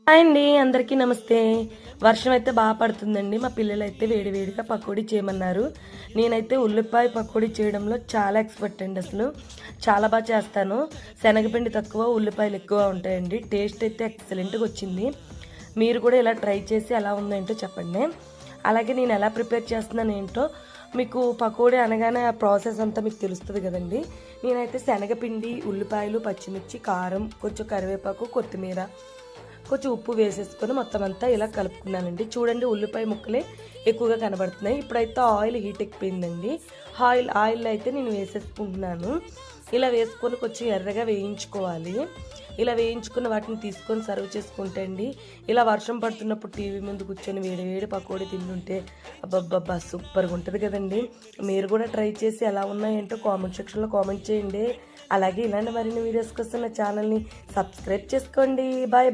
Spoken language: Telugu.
హాయ్ అండి, అందరికీ నమస్తే. వర్షం అయితే బాగా పడుతుందండి. మా పిల్లలు అయితే వేడివేడిగా పకోడీ చేయమన్నారు. నేనైతే ఉల్లిపాయ పకోడీ చేయడంలో చాలా ఎక్స్పర్ట్ అండి. అసలు చాలా బాగా చేస్తాను. శనగపిండి తక్కువ, ఉల్లిపాయలు ఎక్కువ ఉంటాయండి. టేస్ట్ అయితే ఎక్సలెంట్గా వచ్చింది. మీరు కూడా ఇలా ట్రై చేసి ఎలా ఉందేంటో చెప్పండి. అలాగే నేను ఎలా ప్రిపేర్ చేస్తున్నాను ఏంటో మీకు పకోడీ అనగానే ఆ ప్రాసెస్ అంతా మీకు తెలుస్తుంది కదండి. నేనైతే శనగపిండి, ఉల్లిపాయలు, పచ్చిమిర్చి, కారం, కొంచెం కరివేపాకు, కొత్తిమీర, కొంచెం ఉప్పు వేసేసుకొని మొత్తం అంతా ఇలా కలుపుకున్నానండి. చూడండి, ఉల్లిపాయ ముక్కలే ఎక్కువగా కనబడుతున్నాయి. ఇప్పుడైతే ఆయిల్ హీట్ ఎక్కిపోయిందండి. ఆయిల్ అయితే నేను వేసేసుకుంటున్నాను. ఇలా వేసుకొని కొంచెం ఎర్రగా వేయించుకోవాలి. ఇలా వేయించుకున్న వాటిని తీసుకొని సర్వ్ చేసుకుంటే అండి, ఇలా వర్షం పడుతున్నప్పుడు టీవీ ముందు కూర్చొని వేడి పకోడీ తింటుంటే అబ్బబ్బబ్బా సూపర్గా ఉంటుంది కదండి. మీరు కూడా ట్రై చేసి ఎలా ఉన్నాయంటో కామెంట్ సెక్షన్లో కామెంట్ చేయండి. అలాగే ఇలాంటి మరిన్ని వీడియోస్ కోసం నా ఛానల్ని సబ్స్క్రైబ్ చేసుకోండి. బాయ్.